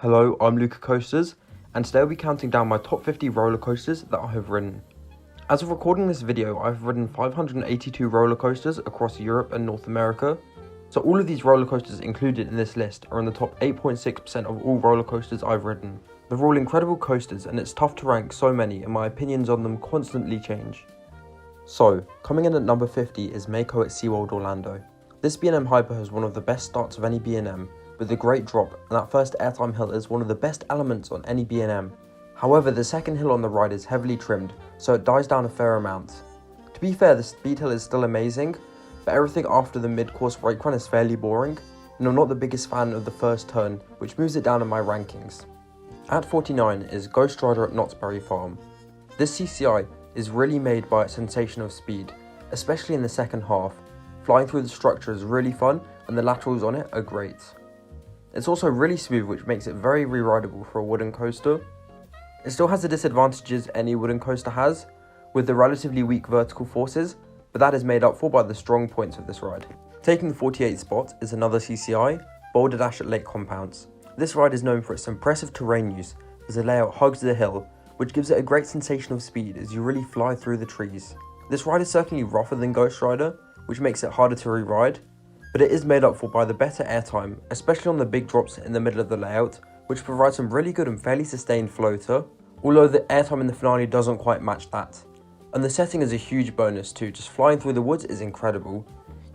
Hello, I'm Luca Coasters, and today I'll be counting down my top 50 roller coasters that I have ridden. As of recording this video, I've ridden 582 roller coasters across Europe and North America, so all of these roller coasters included in this list are in the top 8.6% of all roller coasters I've ridden. They're all incredible coasters, and it's tough to rank so many, and my opinions on them constantly change. So, coming in at number 50 is Mako at SeaWorld Orlando. This B&M Hyper has one of the best starts of any B&M, with a great drop, and that first airtime hill is one of the best elements on any B&M. However, the second hill on the ride is heavily trimmed, so it dies down a fair amount. To be fair, the speed hill is still amazing, but everything after the mid-course brake run is fairly boring, and I'm not the biggest fan of the first turn, which moves it down in my rankings. At 49 is Gerstlauer at Knott's Berry Farm. This CCI is really made by its sensation of speed, especially in the second half. Flying through the structure is really fun, and the laterals on it are great. It's also really smooth, which makes it very re-rideable for a wooden coaster. It still has the disadvantages any wooden coaster has, with the relatively weak vertical forces, but that is made up for by the strong points of this ride. Taking the 48th spot is another CCI, Boulder Dash at Lake Compounce. This ride is known for its impressive terrain use, as the layout hugs the hill, which gives it a great sensation of speed as you really fly through the trees. This ride is certainly rougher than Ghost Rider, which makes it harder to re-ride, but it is made up for by the better airtime, especially on the big drops in the middle of the layout, which provides some really good and fairly sustained floater, although the airtime in the finale doesn't quite match that. And the setting is a huge bonus too, just flying through the woods is incredible.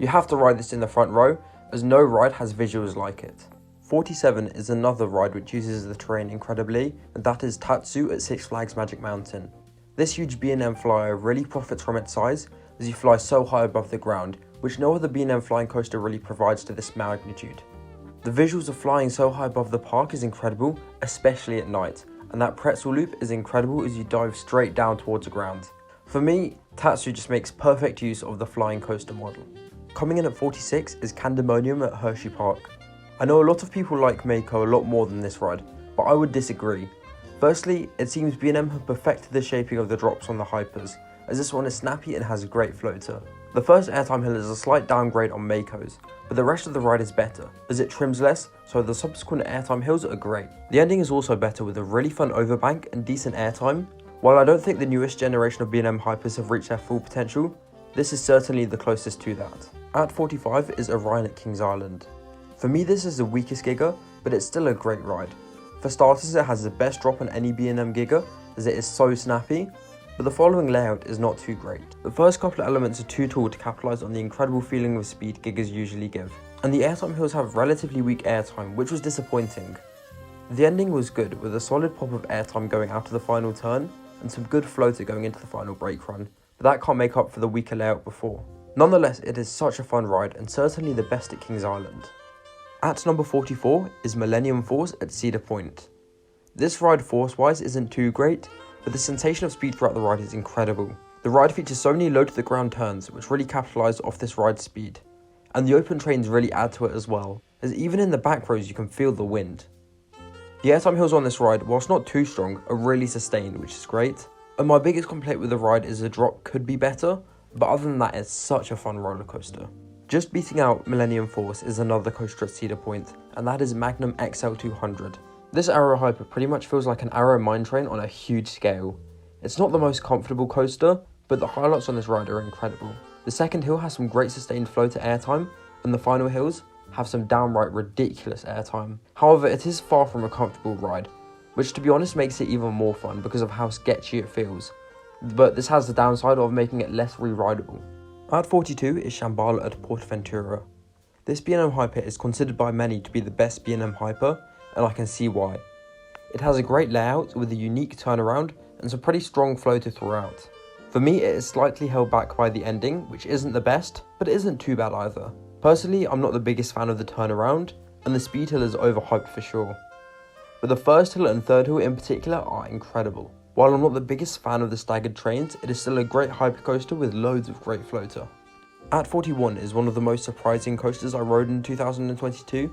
You have to ride this in the front row, as no ride has visuals like it. 47 is another ride which uses the terrain incredibly, and that is Tatsu at Six Flags Magic Mountain. This huge B&M flyer really profits from its size, as you fly so high above the ground, which no other B&M flying coaster really provides to this magnitude. The visuals of flying so high above the park is incredible, especially at night, and that pretzel loop is incredible as you dive straight down towards the ground. For me, Tatsu just makes perfect use of the flying coaster model. Coming in at 46 is Candemonium at Hershey Park. I know a lot of people like Mako a lot more than this ride, but I would disagree. Firstly, it seems B&M have perfected the shaping of the drops on the Hypers, as this one is snappy and has a great floater. The first airtime hill is a slight downgrade on Mako's, but the rest of the ride is better, as it trims less, so the subsequent airtime hills are great. The ending is also better with a really fun overbank and decent airtime. While I don't think the newest generation of B&M Hypers have reached their full potential, this is certainly the closest to that. At 45 is Orion at Kings Island. For me, this is the weakest Giga, but it's still a great ride. For starters, it has the best drop on any B&M Giga, as it is so snappy, but the following layout is not too great. The first couple of elements are too tall to capitalise on the incredible feeling of speed Gigas usually give, and the airtime hills have relatively weak airtime, which was disappointing. The ending was good, with a solid pop of airtime going out of the final turn, and some good floater going into the final brake run, but that can't make up for the weaker layout before. Nonetheless, it is such a fun ride, and certainly the best at Kings Island. At number 44 is Millennium Force at Cedar Point. This ride force-wise isn't too great, but the sensation of speed throughout the ride is incredible. The ride features so many low-to-the-ground turns, which really capitalise off this ride's speed. And the open trains really add to it as well, as even in the back rows you can feel the wind. The airtime hills on this ride, whilst not too strong, are really sustained, which is great. And my biggest complaint with the ride is the drop could be better, but other than that, it's such a fun roller coaster. Just beating out Millennium Force is another coaster at Cedar Point, and that is Magnum XL200. This Arrow Hyper pretty much feels like an Arrow mine train on a huge scale. It's not the most comfortable coaster, but the highlights on this ride are incredible. The second hill has some great sustained floater airtime, and the final hills have some downright ridiculous airtime. However, it is far from a comfortable ride, which to be honest makes it even more fun because of how sketchy it feels. But this has the downside of making it less re-rideable. At 42 is Shambhala at Portaventura. This B&M Hyper is considered by many to be the best B&M Hyper, and I can see why. It has a great layout with a unique turnaround and some pretty strong floater throughout. For me, it is slightly held back by the ending, which isn't the best, but it isn't too bad either. Personally, I'm not the biggest fan of the turnaround, and the speed hill is overhyped for sure. But the first hill and third hill in particular are incredible. While I'm not the biggest fan of the staggered trains, it is still a great hypercoaster with loads of great floater. At 41 is one of the most surprising coasters I rode in 2022,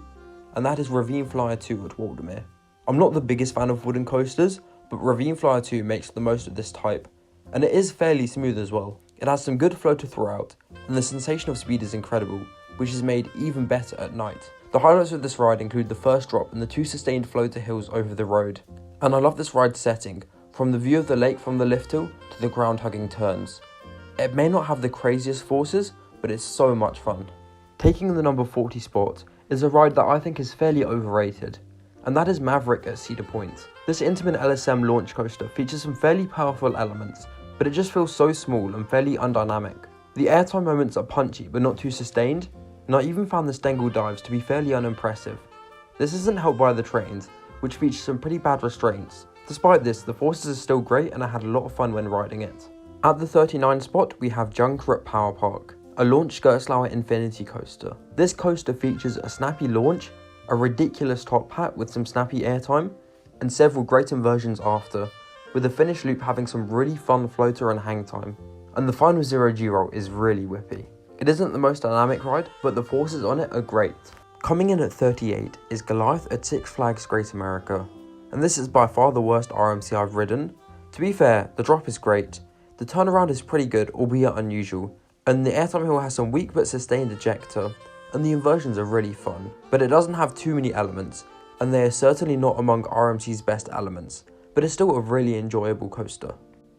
and that is Ravine Flyer 2 at Waldermere. I'm not the biggest fan of wooden coasters, but Ravine Flyer 2 makes the most of this type, and it is fairly smooth as well. It has some good floater throughout, and the sensation of speed is incredible, which is made even better at night. The highlights of this ride include the first drop and the 2 sustained floater hills over the road. And I love this ride setting, from the view of the lake from the lift hill to the ground hugging turns. It may not have the craziest forces, but it's so much fun. Taking the number 40 spot is a ride that I think is fairly overrated, and that is Maverick at Cedar Point. This Intamin LSM launch coaster features some fairly powerful elements, but it just feels so small and fairly undynamic. The airtime moments are punchy but not too sustained, and I even found the Stengel dives to be fairly unimpressive. This isn't helped by the trains, which feature some pretty bad restraints. Despite this, the forces are still great and I had a lot of fun when riding it. At the 39 spot, we have Junker at Power Park, a launch Gerstlauer infinity coaster. This coaster features a snappy launch, a ridiculous top hat with some snappy airtime, and several great inversions after, with the finish loop having some really fun floater and hang time. And the final 0G roll is really whippy. It isn't the most dynamic ride, but the forces on it are great. Coming in at 38 is Goliath at Six Flags Great America, and this is by far the worst RMC I've ridden. To be fair, the drop is great, the turnaround is pretty good, albeit unusual, and the airtime hill has some weak but sustained ejector, and the inversions are really fun, but it doesn't have too many elements, and they are certainly not among RMC's best elements, but it's still a really enjoyable coaster.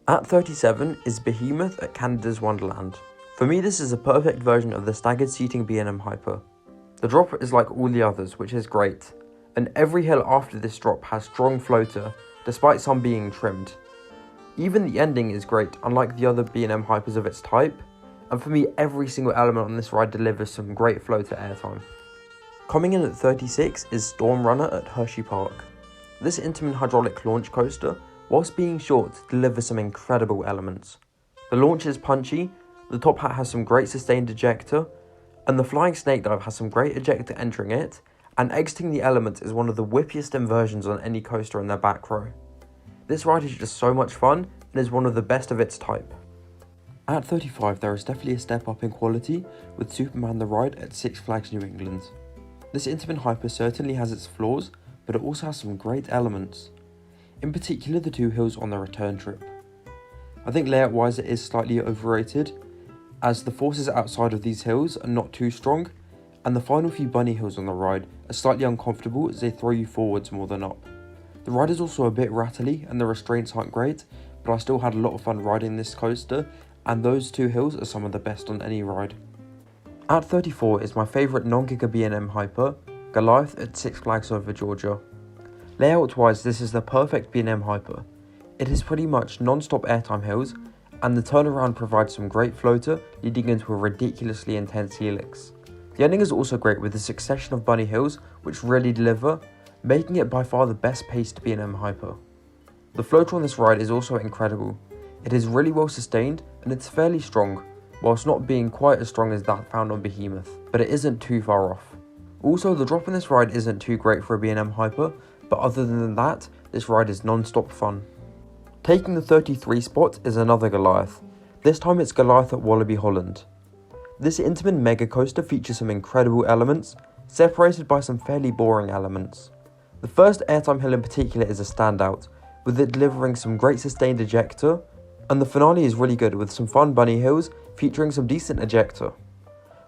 At 37 is Behemoth at Canada's Wonderland. For me, this is a perfect version of the staggered seating B&M Hyper. The drop is like all the others, which is great, and every hill after this drop has strong floater, despite some being trimmed. Even the ending is great, unlike the other B&M Hypers of its type, and for me every single element on this ride delivers some great floater airtime. Coming in at 36 is Storm Runner at Hershey Park. This Intamin hydraulic launch coaster, whilst being short, delivers some incredible elements. The launch is punchy, the top hat has some great sustained ejector, and the flying snake dive has some great ejector entering it, and exiting the element is one of the whippiest inversions on any coaster in their back row. This ride is just so much fun and is one of the best of its type. At 35 there is definitely a step up in quality with Superman the Ride at Six Flags New England. This Intamin Hyper certainly has its flaws, but it also has some great elements. In particular the 2 hills on the return trip. I think layout wise it is slightly overrated, as the forces outside of these hills are not too strong, and the final few bunny hills on the ride are slightly uncomfortable as they throw you forwards more than up. The ride is also a bit rattly and the restraints aren't great, but I still had a lot of fun riding this coaster, and those 2 hills are some of the best on any ride. At 34 is my favourite non-Giga B&M Hyper, Goliath at Six Flags Over Georgia. Layout wise this is the perfect B&M Hyper. It is pretty much non-stop airtime hills, and the turnaround provides some great floater leading into a ridiculously intense helix. The ending is also great with a succession of bunny hills which really deliver, making it by far the best paced B&M Hyper. The floater on this ride is also incredible. It is really well sustained and it's fairly strong, whilst not being quite as strong as that found on Behemoth, but it isn't too far off. Also, the drop in this ride isn't too great for a B&M Hyper, but other than that, this ride is non-stop fun. Taking the 33 spot is another Goliath. This time it's Goliath at Wallaby Holland. This Intamin mega coaster features some incredible elements, separated by some fairly boring elements. The first airtime hill in particular is a standout, with it delivering some great sustained ejector, and the finale is really good with some fun bunny hills featuring some decent ejector.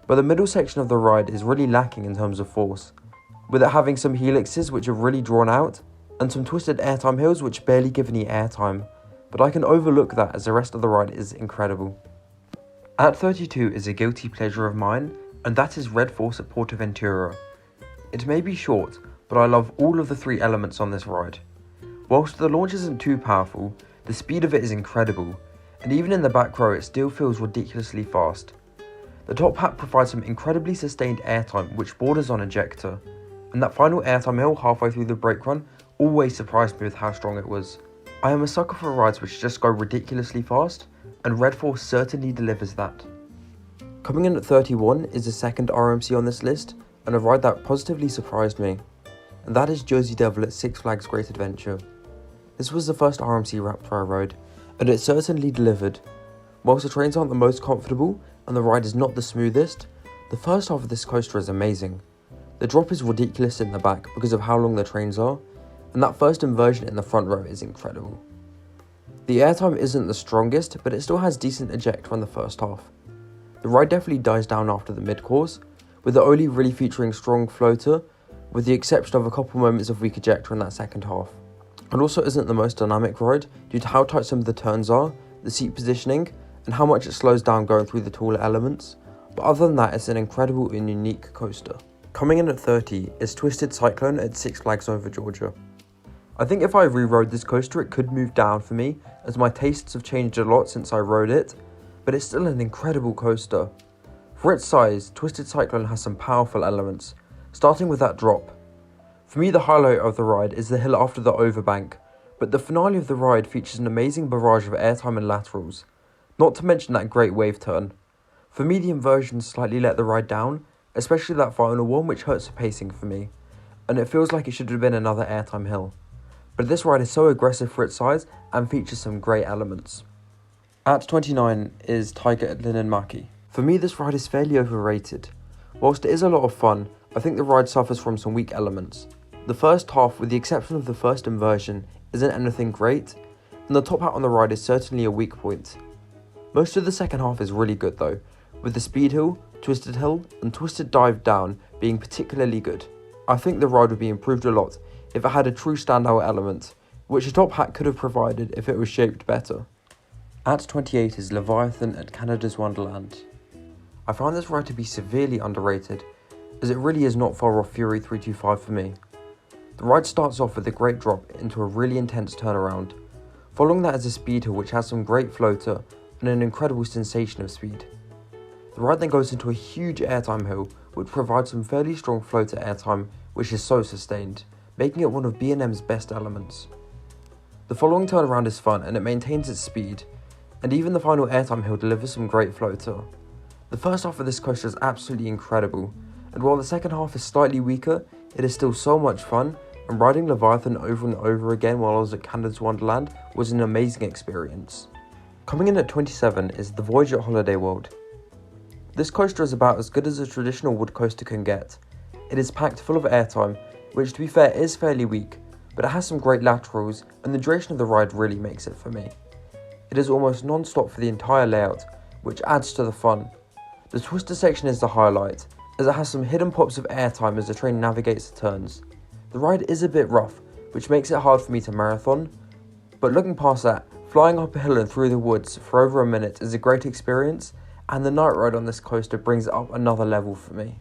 But the middle section of the ride is really lacking in terms of force, with it having some helixes which are really drawn out, and some twisted airtime hills which barely give any airtime, but I can overlook that as the rest of the ride is incredible. At 32 is a guilty pleasure of mine, and that is Red Force at Portaventura. It may be short, but I love all of the 3 elements on this ride. Whilst the launch isn't too powerful, the speed of it is incredible, and even in the back row it still feels ridiculously fast. The top hat provides some incredibly sustained airtime which borders on ejector, and that final airtime hill halfway through the brake run always surprised me with how strong it was. I am a sucker for rides which just go ridiculously fast, and Red Force certainly delivers that. Coming in at 31 is the second RMC on this list, and a ride that positively surprised me, and that is Jersey Devil at Six Flags Great Adventure. This was the first RMC Raptor I rode, and it certainly delivered. Whilst the trains aren't the most comfortable, and the ride is not the smoothest, the first half of this coaster is amazing. The drop is ridiculous in the back because of how long the trains are, and that first inversion in the front row is incredible. The airtime isn't the strongest, but it still has decent ejector on the first half. The ride definitely dies down after the mid-course, with it only really featuring strong floater, with the exception of a couple moments of weak ejector in that second half. It also isn't the most dynamic ride due to how tight some of the turns are, the seat positioning, and how much it slows down going through the taller elements, but other than that, it's an incredible and unique coaster. Coming in at 30 is Twisted Cyclone at Six Flags Over Georgia. I think if I re-rode this coaster it could move down for me, as my tastes have changed a lot since I rode it, but it's still an incredible coaster. For its size, Twisted Cyclone has some powerful elements, starting with that drop. For me, the highlight of the ride is the hill after the overbank, but the finale of the ride features an amazing barrage of airtime and laterals, not to mention that great wave turn. For me, the inversions slightly let the ride down, especially that final one, which hurts the pacing for me, and it feels like it should have been another airtime hill. But this ride is so aggressive for its size and features some great elements. At 29 is Tiger at Linnanmäki. For me, this ride is fairly overrated. Whilst it is a lot of fun, I think the ride suffers from some weak elements. The first half, with the exception of the first inversion, isn't anything great, and the top hat on the ride is certainly a weak point. Most of the second half is really good though, with the speed hill, twisted hill, and twisted dive down being particularly good. I think the ride would be improved a lot if it had a true standout element, which a top hat could have provided if it was shaped better. At 28 is Leviathan at Canada's Wonderland. I find this ride to be severely underrated, as it really is not far off Fury 325 for me. The ride starts off with a great drop into a really intense turnaround. Following that is a speed hill which has some great floater and an incredible sensation of speed. The ride then goes into a huge airtime hill which provides some fairly strong floater airtime which is so sustained, making it one of B&M's best elements. The following turnaround is fun and it maintains its speed, and even the final airtime hill delivers some great floater. The first half of this coaster is absolutely incredible, and while the second half is slightly weaker, it is still so much fun, and riding Leviathan over and over again while I was at Canada's Wonderland was an amazing experience. Coming in at 27 is the Voyage at Holiday World. This coaster is about as good as a traditional wood coaster can get. It is packed full of airtime, which to be fair is fairly weak, but it has some great laterals and the duration of the ride really makes it for me. It is almost non-stop for the entire layout, which adds to the fun. The twister section is the highlight, as it has some hidden pops of airtime as the train navigates the turns. The ride is a bit rough, which makes it hard for me to marathon, but looking past that, flying up a hill and through the woods for over a minute is a great experience, and the night ride on this coaster brings it up another level for me.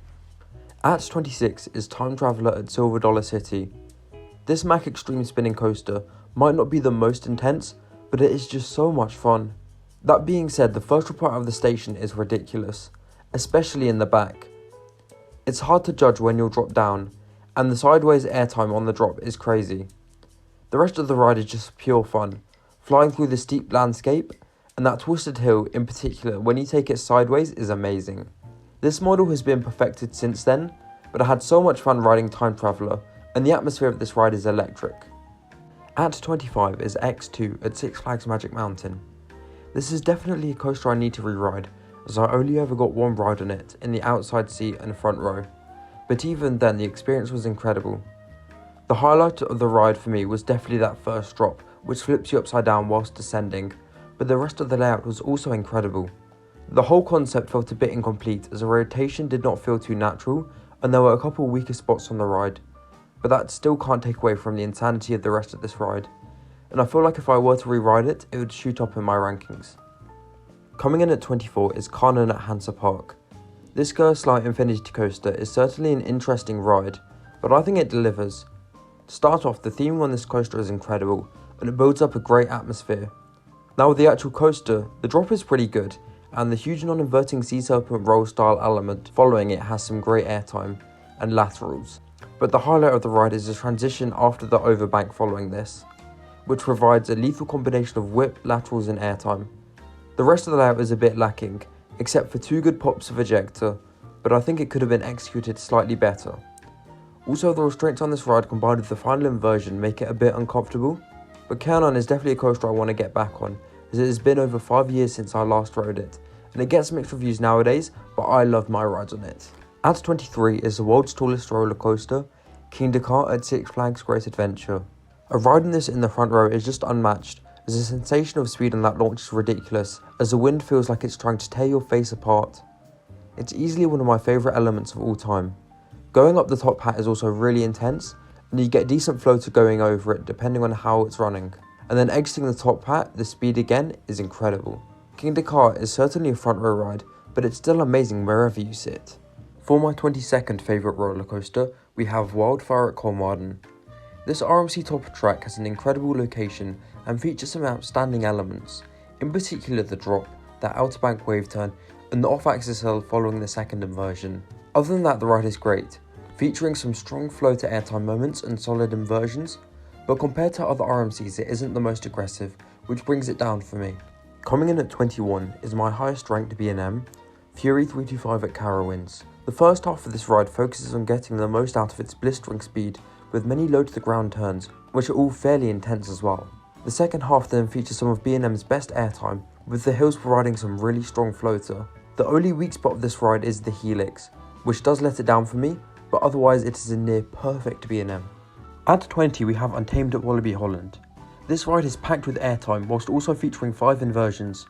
At 26 is Time Traveller at Silver Dollar City. This Mack Extreme spinning coaster might not be the most intense, but it is just so much fun. That being said, the first report out of the station is ridiculous, especially in the back. It's hard to judge when you'll drop down, and the sideways airtime on the drop is crazy. The rest of the ride is just pure fun, flying through the steep landscape, and that twisted hill in particular when you take it sideways is amazing. This model has been perfected since then, but I had so much fun riding Time Traveller, and the atmosphere of this ride is electric. At 25 is X2 at Six Flags Magic Mountain. This is definitely a coaster I need to re-ride, as I only ever got one ride on it in the outside seat and front row, but even then the experience was incredible. The highlight of the ride for me was definitely that first drop, which flips you upside down whilst descending, but the rest of the layout was also incredible. The whole concept felt a bit incomplete as the rotation did not feel too natural and there were a couple weaker spots on the ride, but that still can't take away from the insanity of the rest of this ride, and I feel like if I were to re-ride it, it would shoot up in my rankings. Coming in at 24 is Kanon at Hansa Park. This Gerstlauer Infinity Coaster is certainly an interesting ride, but I think it delivers. To start off, the theming on this coaster is incredible, and it builds up a great atmosphere. Now with the actual coaster, the drop is pretty good, and the huge non-inverting sea serpent roll style element following it has some great airtime and laterals. But the highlight of the ride is the transition after the overbank following this, which provides a lethal combination of whip, laterals and airtime. The rest of the layout is a bit lacking, except for 2 good pops of ejector, but I think it could have been executed slightly better. Also, the restraints on this ride combined with the final inversion make it a bit uncomfortable, but Kanon is definitely a coaster I want to get back on, as it has been over 5 years since I last rode it, and it gets mixed reviews nowadays, but I love my rides on it. At 23 is the world's tallest roller coaster, King Dakar at Six Flags Great Adventure. A ride in this in the front row is just unmatched, as the sensation of speed on that launch is ridiculous, as the wind feels like it's trying to tear your face apart. It's easily one of my favourite elements of all time. Going up the top hat is also really intense, and you get decent floater going over it depending on how it's running. And then exiting the top hat, the speed again is incredible. King Dakar is certainly a front row ride, but it's still amazing wherever you sit. For my 22nd favourite roller coaster, we have Wildfire at Kolmarden. This RMC top track has an incredible location and features some outstanding elements, in particular the drop, the outer bank wave turn, and the off-axis hill following the second inversion. Other than that, the ride is great, featuring some strong floater airtime moments and solid inversions, but compared to other RMCs it isn't the most aggressive, which brings it down for me. Coming in at 21 is my highest ranked B&M, Fury 325 at Carowinds. The first half of this ride focuses on getting the most out of its blistering speed, with many low to the ground turns, which are all fairly intense as well. The second half then features some of B&M's best airtime, with the hills providing some really strong floater. The only weak spot of this ride is the helix, which does let it down for me, but otherwise it is a near perfect B&M. At 20 we have Untamed at Wallaby Holland. This ride is packed with airtime whilst also featuring 5 inversions.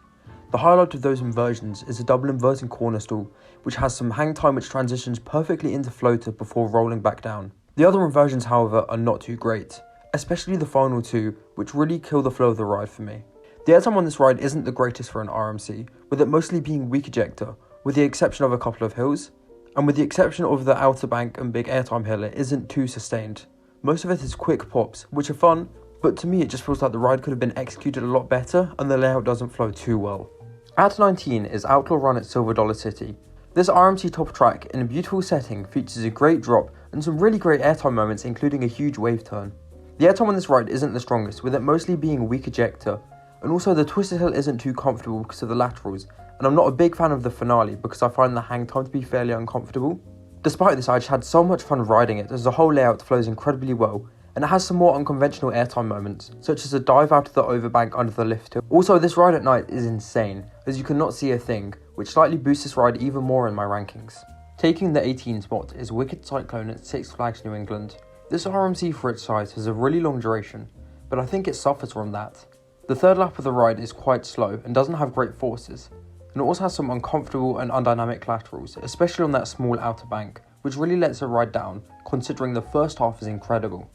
The highlight of those inversions is a double inverting corner stool, which has some hang time which transitions perfectly into floater before rolling back down. The other inversions however are not too great, especially the final 2, which really kill the flow of the ride for me. The airtime on this ride isn't the greatest for an RMC, with it mostly being weak ejector, with the exception of a couple of hills, and with the exception of the outer bank and big airtime hill it isn't too sustained. Most of it is quick pops, which are fun, but to me it just feels like the ride could have been executed a lot better and the layout doesn't flow too well. At 19 is Outlaw Run at Silver Dollar City. This RMC top track in a beautiful setting features a great drop and some really great airtime moments, including a huge wave turn. The airtime on this ride isn't the strongest, with it mostly being weak ejector, and also the twisted hill isn't too comfortable because of the laterals, and I'm not a big fan of the finale because I find the hang time to be fairly uncomfortable. Despite this, I just had so much fun riding it as the whole layout flows incredibly well, and it has some more unconventional airtime moments, such as a dive out of the overbank under the lift hill. Also, this ride at night is insane, as you cannot see a thing, which slightly boosts this ride even more in my rankings. Taking the 18 spot is Wicked Cyclone at Six Flags New England. This RMC for its size has a really long duration, but I think it suffers from that. The third lap of the ride is quite slow and doesn't have great forces, and it also has some uncomfortable and undynamic laterals, especially on that small outer bank, which really lets it ride down, considering the first half is incredible.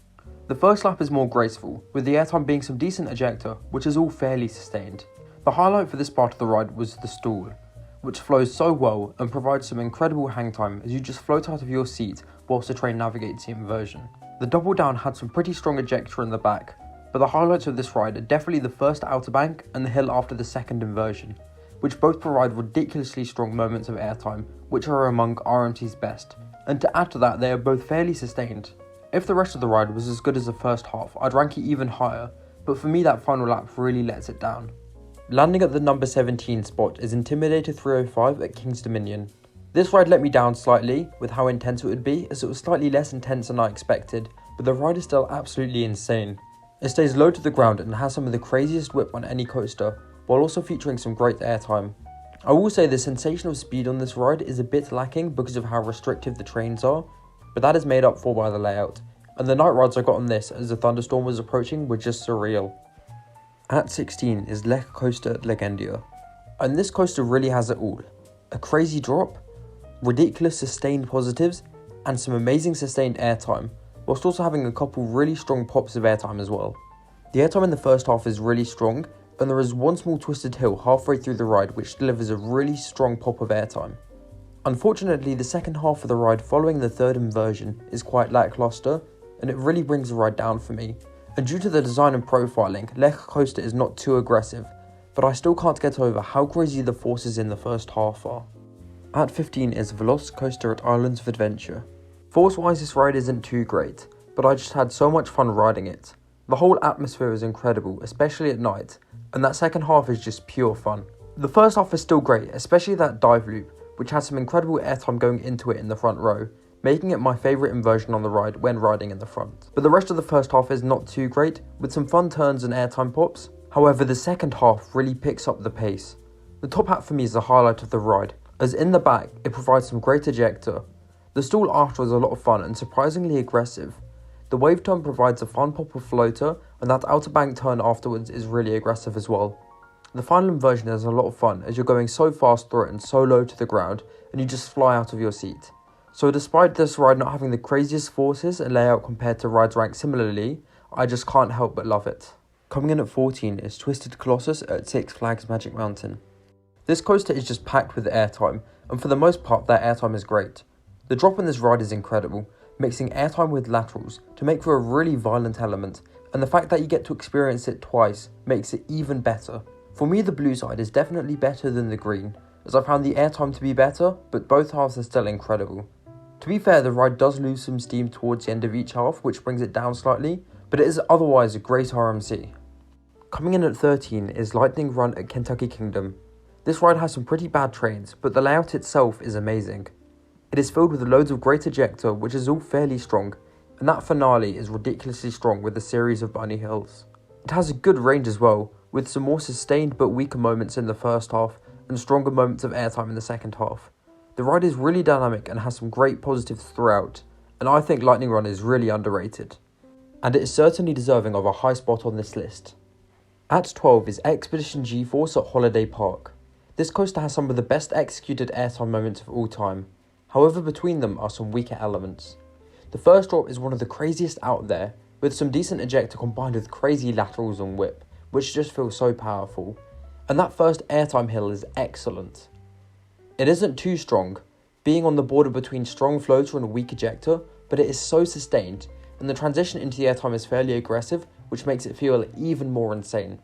The first lap is more graceful, with the airtime being some decent ejector, which is all fairly sustained. The highlight for this part of the ride was the stool, which flows so well and provides some incredible hang time as you just float out of your seat whilst the train navigates the inversion. The double down had some pretty strong ejector in the back, but the highlights of this ride are definitely the first outer bank and the hill after the second inversion, which both provide ridiculously strong moments of airtime, which are among RMC's best, and to add to that they are both fairly sustained. If the rest of the ride was as good as the first half, I'd rank it even higher, but for me that final lap really lets it down. Landing at the number 17 spot is Intimidator 305 at King's Dominion. This ride let me down slightly with how intense it would be, as it was slightly less intense than I expected, but the ride is still absolutely insane. It stays low to the ground and has some of the craziest whip on any coaster, while also featuring some great airtime. I will say the sensation of speed on this ride is a bit lacking because of how restrictive the trains are, but that is made up for by the layout, and the night rides I got on this as the thunderstorm was approaching were just surreal. At 16 is Lech Coaster at Legendia, and this coaster really has it all. A crazy drop, ridiculous sustained positives, and some amazing sustained airtime, whilst also having a couple really strong pops of airtime as well. The airtime in the first half is really strong, and there is one small twisted hill halfway through the ride which delivers a really strong pop of airtime. Unfortunately, the second half of the ride following the third inversion is quite lackluster, and it really brings the ride down for me, and due to the design and profiling, Lech Coaster is not too aggressive, but I still can't get over how crazy the forces in the first half are. At 15 is Velocicoaster at Islands of Adventure. Force-wise this ride isn't too great, but I just had so much fun riding it. The whole atmosphere is incredible, especially at night, and that second half is just pure fun. The first half is still great, especially that dive loop, which has some incredible airtime going into it in the front row, making it my favourite inversion on the ride when riding in the front. But the rest of the first half is not too great, with some fun turns and airtime pops. However, the second half really picks up the pace. The top hat for me is the highlight of the ride, as in the back it provides some great ejector. The stall after is a lot of fun and surprisingly aggressive. The wave turn provides a fun pop of floater, and that outer bank turn afterwards is really aggressive as well. The final inversion is a lot of fun as you're going so fast through it and so low to the ground, and you just fly out of your seat. So despite this ride not having the craziest forces and layout compared to rides ranked similarly, I just can't help but love it. Coming in at 14 is Twisted Colossus at Six Flags Magic Mountain. This coaster is just packed with airtime, and for the most part that airtime is great. The drop on this ride is incredible, mixing airtime with laterals to make for a really violent element, and the fact that you get to experience it twice makes it even better. For me, the blue side is definitely better than the green, as I found the airtime to be better, but both halves are still incredible. To be fair, the ride does lose some steam towards the end of each half, which brings it down slightly, but it is otherwise a great RMC. Coming in at 13 is Lightning Run at Kentucky Kingdom. This ride has some pretty bad trains, but the layout itself is amazing. It is filled with loads of great ejector, which is all fairly strong, and that finale is ridiculously strong with a series of bunny hills. It has a good range as well, with some more sustained but weaker moments in the first half, and stronger moments of airtime in the second half. The ride is really dynamic and has some great positives throughout, and I think Lightning Run is really underrated. And it is certainly deserving of a high spot on this list. At 12 is Expedition G-Force at Holiday Park. This coaster has some of the best executed airtime moments of all time. However, between them are some weaker elements. The first drop is one of the craziest out there, with some decent ejector combined with crazy laterals and whip, which just feels so powerful. And that first airtime hill is excellent. It isn't too strong, being on the border between strong floater and weak ejector, but it is so sustained, and the transition into the airtime is fairly aggressive, which makes it feel even more insane.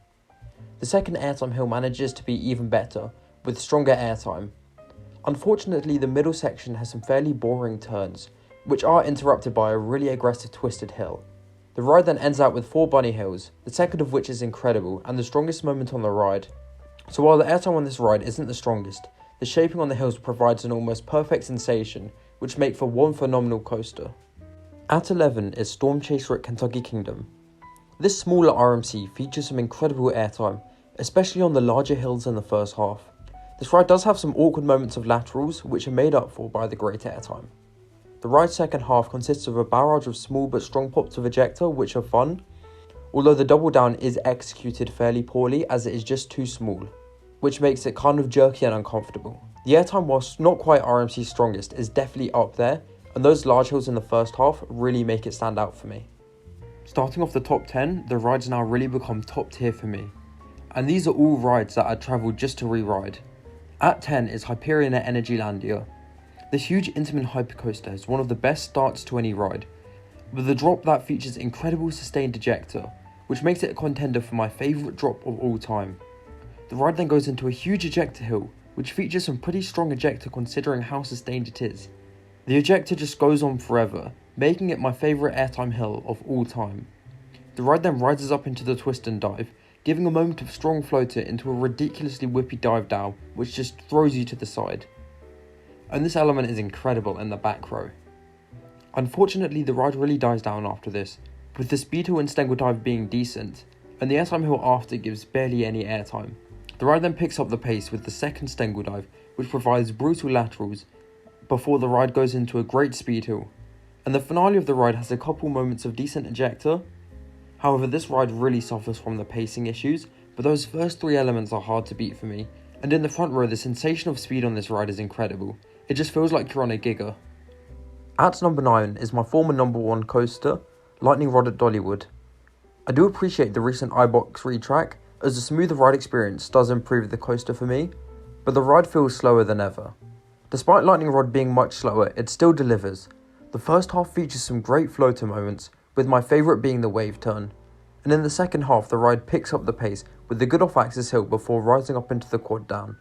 The second airtime hill manages to be even better, with stronger airtime. Unfortunately, the middle section has some fairly boring turns, which are interrupted by a really aggressive twisted hill. The ride then ends out with 4 bunny hills, the second of which is incredible and the strongest moment on the ride. So while the airtime on this ride isn't the strongest, the shaping on the hills provides an almost perfect sensation, which make for one phenomenal coaster. At 11 is Storm Chaser at Kentucky Kingdom. This smaller RMC features some incredible airtime, especially on the larger hills in the first half. This ride does have some awkward moments of laterals, which are made up for by the great airtime. The ride's second half consists of a barrage of small but strong pops of ejector, which are fun, although the double down is executed fairly poorly as it is just too small, which makes it kind of jerky and uncomfortable. The airtime, whilst not quite RMC's strongest, is definitely up there, and those large hills in the first half really make it stand out for me. Starting off the top 10, the rides now really become top tier for me, and these are all rides that I'd travelled just to re-ride. At 10 is Hyperion at Energylandia. This huge Intamin hypercoaster is one of the best starts to any ride, with a drop that features incredible sustained ejector, which makes it a contender for my favourite drop of all time. The ride then goes into a huge ejector hill, which features some pretty strong ejector considering how sustained it is. The ejector just goes on forever, making it my favourite airtime hill of all time. The ride then rises up into the twist and dive, giving a moment of strong floater into a ridiculously whippy dive down, which just throws you to the side. And this element is incredible in the back row. Unfortunately, the ride really dies down after this, with the speed hill and Stengel dive being decent, and the airtime hill after gives barely any airtime. The ride then picks up the pace with the second Stengel dive, which provides brutal laterals, before the ride goes into a great speed hill. And the finale of the ride has a couple moments of decent ejector. However, this ride really suffers from the pacing issues, but those first 3 elements are hard to beat for me, and in the front row the sensation of speed on this ride is incredible. It just feels like you're on a giga. At number 9 is my former number 1 coaster, Lightning Rod at Dollywood. I do appreciate the recent iBox retrack, as the smoother ride experience does improve the coaster for me, but the ride feels slower than ever. Despite Lightning Rod being much slower, it still delivers. The first half features some great floater moments, with my favourite being the wave turn, and in the second half the ride picks up the pace with the good off-axis hill before rising up into the quad down.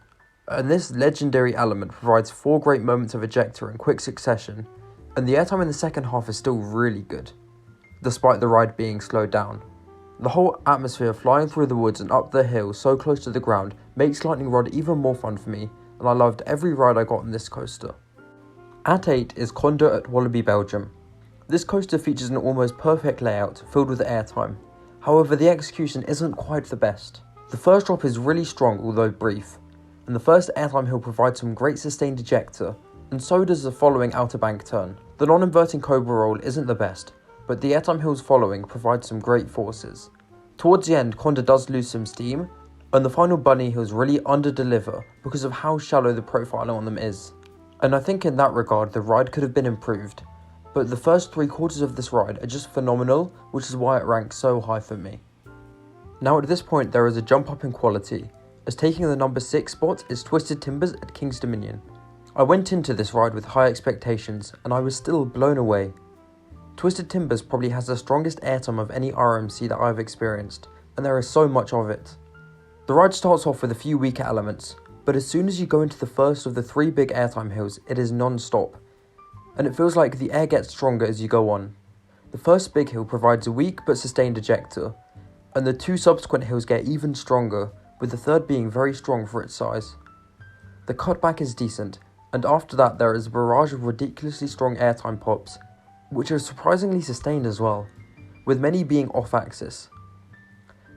And this legendary element provides 4 great moments of ejector in quick succession, and the airtime in the second half is still really good, despite the ride being slowed down. The whole atmosphere flying through the woods and up the hill so close to the ground makes Lightning Rod even more fun for me, and I loved every ride I got on this coaster. At 8 is Conda at Wallaby, Belgium. This coaster features an almost perfect layout filled with airtime. However, the execution isn't quite the best. The first drop is really strong although brief, and the first airtime hill provides some great sustained ejector, and so does the following outer bank turn. The non-inverting cobra roll isn't the best, but the airtime hills following provide some great forces. Towards the end, Conda does lose some steam, and the final bunny hills really under-deliver because of how shallow the profiling on them is. And I think in that regard the ride could have been improved, but the first 3/4 of this ride are just phenomenal, which is why it ranks so high for me. Now at this point there is a jump up in quality, as taking the number 6 spot is Twisted Timbers at King's Dominion. I went into this ride with high expectations and I was still blown away. Twisted Timbers probably has the strongest airtime of any RMC that I've experienced, and there is so much of it. The ride starts off with a few weaker elements, but as soon as you go into the first of the 3 big airtime hills, it is non-stop, and it feels like the air gets stronger as you go on. The first big hill provides a weak but sustained ejector, and the 2 subsequent hills get even stronger, with the third being very strong for its size. The cutback is decent, and after that there is a barrage of ridiculously strong airtime pops, which are surprisingly sustained as well, with many being off-axis.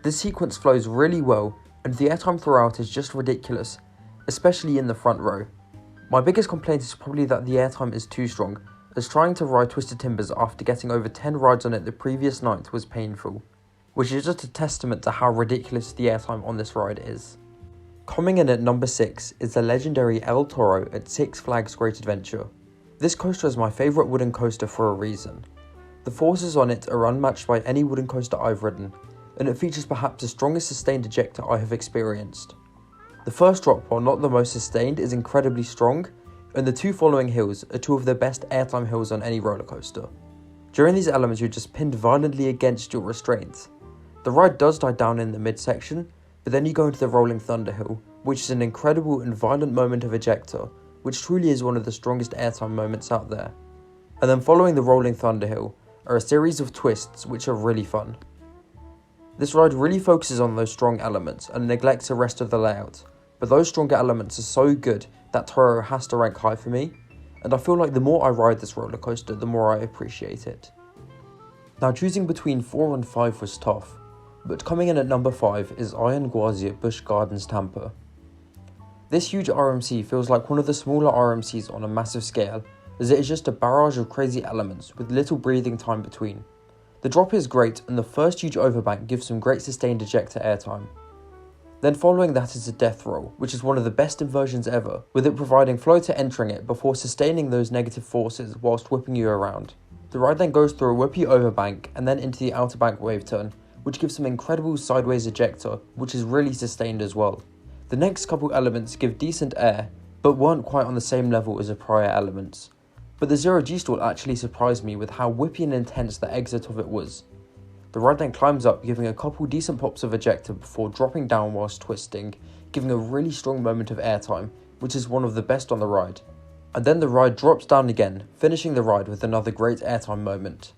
This sequence flows really well, and the airtime throughout is just ridiculous, especially in the front row. My biggest complaint is probably that the airtime is too strong, as trying to ride Twisted Timbers after getting over 10 rides on it the previous night was painful, which is just a testament to how ridiculous the airtime on this ride is. Coming in at number 6 is the legendary El Toro at Six Flags Great Adventure. This coaster is my favourite wooden coaster for a reason. The forces on it are unmatched by any wooden coaster I've ridden, and it features perhaps the strongest sustained ejector I have experienced. The first drop, while not the most sustained, is incredibly strong, and the 2 following hills are 2 of the best airtime hills on any roller coaster. During these elements you're just pinned violently against your restraints. The ride does die down in the midsection, but then you go into the Rolling Thunder Hill, which is an incredible and violent moment of ejector, which truly is one of the strongest airtime moments out there. And then following the Rolling Thunder Hill are a series of twists which are really fun. This ride really focuses on those strong elements and neglects the rest of the layout, but those stronger elements are so good that Toro has to rank high for me, and I feel like the more I ride this roller coaster, the more I appreciate it. Now choosing between 4 and 5 was tough, but coming in at number 5 is Iron Gwazi at Busch Gardens Tampa. This huge RMC feels like one of the smaller RMCs on a massive scale, as it is just a barrage of crazy elements with little breathing time between. The drop is great, and the first huge overbank gives some great sustained ejector airtime. Then following that is a death roll, which is one of the best inversions ever, with it providing flow to entering it before sustaining those negative forces whilst whipping you around. The ride then goes through a whippy overbank and then into the outer bank wave turn, which gives some incredible sideways ejector, which is really sustained as well. The next couple elements give decent air, but weren't quite on the same level as the prior elements. But the 0G stall actually surprised me with how whippy and intense the exit of it was. The ride then climbs up, giving a couple decent pops of ejector before dropping down whilst twisting, giving a really strong moment of airtime, which is one of the best on the ride. And then the ride drops down again, finishing the ride with another great airtime moment.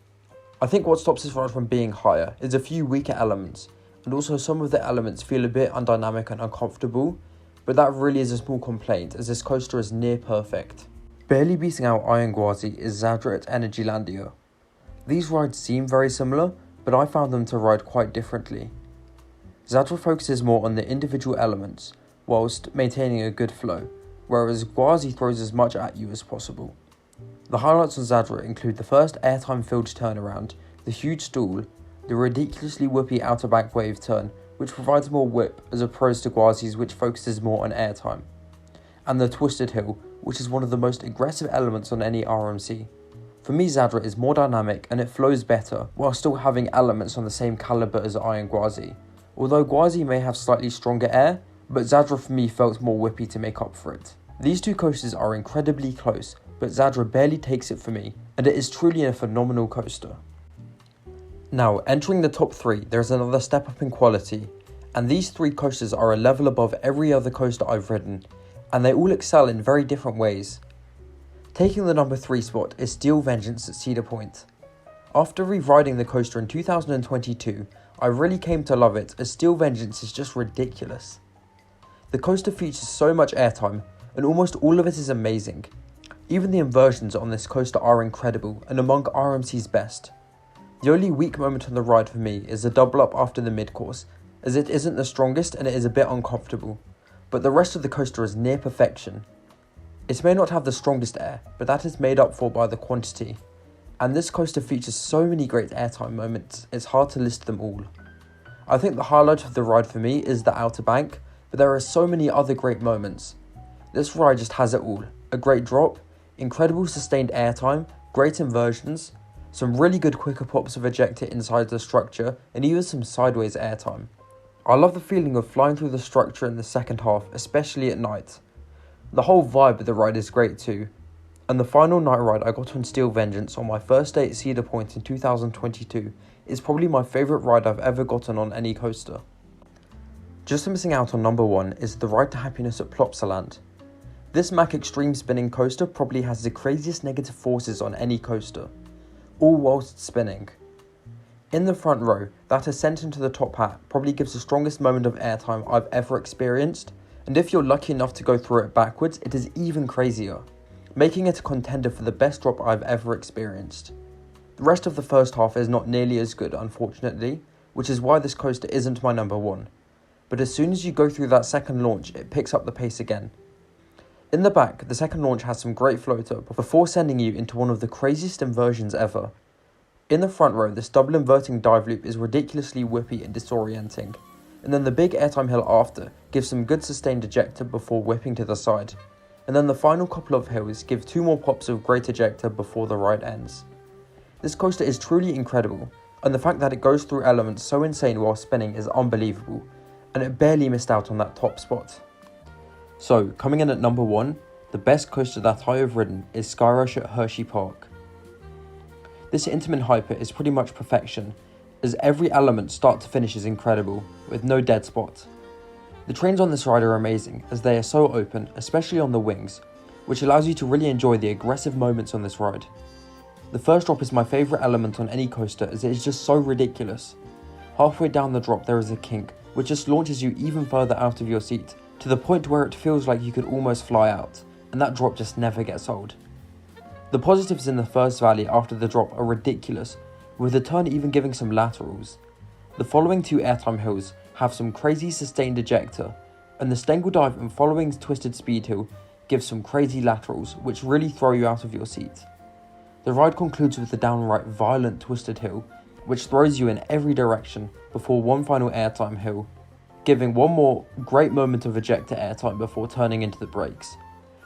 I think what stops this ride from being higher is a few weaker elements, and also some of the elements feel a bit undynamic and uncomfortable, but that really is a small complaint as this coaster is near perfect. Barely beating out Iron Gwazi is Zadra at Energylandia. These rides seem very similar, but I found them to ride quite differently. Zadra focuses more on the individual elements, whilst maintaining a good flow, whereas Gwazi throws as much at you as possible. The highlights on Zadra include the first airtime filled turnaround, the huge stall, the ridiculously whippy outer bank wave turn, which provides more whip as opposed to Gwazi's, which focuses more on airtime, and the twisted hill, which is one of the most aggressive elements on any RMC. For me, Zadra is more dynamic and it flows better, while still having elements on the same caliber as Iron Gwazi. Although Gwazi may have slightly stronger air, but Zadra for me felt more whippy to make up for it. These two coasters are incredibly close, but Zadra barely takes it for me, and it is truly a phenomenal coaster. Now, entering the top 3, there is another step up in quality, and these 3 coasters are a level above every other coaster I've ridden, and they all excel in very different ways. Taking the number 3 spot is Steel Vengeance at Cedar Point. After re-riding the coaster in 2022, I really came to love it as Steel Vengeance is just ridiculous. The coaster features so much airtime, and almost all of it is amazing. Even the inversions on this coaster are incredible and among RMC's best. The only weak moment on the ride for me is the double up after the mid-course, as it isn't the strongest and it is a bit uncomfortable, but the rest of the coaster is near perfection. It may not have the strongest air, but that is made up for by the quantity, and this coaster features so many great airtime moments, it's hard to list them all. I think the highlight of the ride for me is the outer bank, but there are so many other great moments. This ride just has it all, a great drop, incredible sustained airtime, great inversions, some really good quicker pops of ejector inside the structure, and even some sideways airtime. I love the feeling of flying through the structure in the second half, especially at night. The whole vibe of the ride is great too. And the final night ride I got on Steel Vengeance on my first day at Cedar Point in 2022 is probably my favourite ride I've ever gotten on any coaster. Just missing out on number 1 is the Ride to Happiness at Plopsaland. This Mack Extreme Spinning coaster probably has the craziest negative forces on any coaster, all whilst spinning. In the front row, that ascent into the top hat probably gives the strongest moment of airtime I've ever experienced, and if you're lucky enough to go through it backwards, it is even crazier, making it a contender for the best drop I've ever experienced. The rest of the first half is not nearly as good, unfortunately, which is why this coaster isn't my number 1. But as soon as you go through that second launch, it picks up the pace again. In the back, the second launch has some great floater before sending you into one of the craziest inversions ever. In the front row, this double inverting dive loop is ridiculously whippy and disorienting, and then the big airtime hill after gives some good sustained ejector before whipping to the side. And then the final couple of hills give 2 more pops of great ejector before the ride ends. This coaster is truly incredible, and the fact that it goes through elements so insane while spinning is unbelievable, and it barely missed out on that top spot. So, coming in at number 1, the best coaster that I have ridden is Skyrush at Hershey Park. This Intamin Hyper is pretty much perfection, as every element start to finish is incredible, with no dead spot. The trains on this ride are amazing, as they are so open, especially on the wings, which allows you to really enjoy the aggressive moments on this ride. The first drop is my favourite element on any coaster, as it is just so ridiculous. Halfway down the drop there is a kink, which just launches you even further out of your seat, to the point where it feels like you could almost fly out, and that drop just never gets old. The positives in the first valley after the drop are ridiculous, with the turn even giving some laterals. The following 2 airtime hills have some crazy sustained ejector, and the Stengel dive and following twisted speed hill give some crazy laterals which really throw you out of your seat. The ride concludes with the downright violent twisted hill, which throws you in every direction before one final airtime hill, giving one more great moment of ejector airtime before turning into the brakes.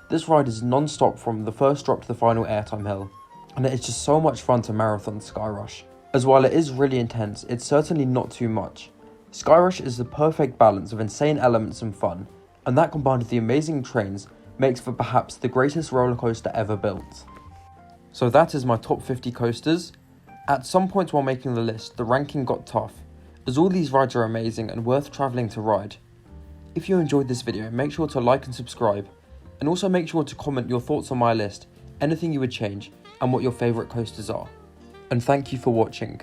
This ride is non-stop from the first drop to the final airtime hill, and it is just so much fun to marathon Skyrush. As while it is really intense, it's certainly not too much. Skyrush is the perfect balance of insane elements and fun, and that combined with the amazing trains makes for perhaps the greatest roller coaster ever built. So that is my top 50 coasters. At some point while making the list, the ranking got tough, as all these rides are amazing and worth travelling to ride. If you enjoyed this video, make sure to like and subscribe, and also make sure to comment your thoughts on my list, anything you would change, and what your favourite coasters are. And thank you for watching.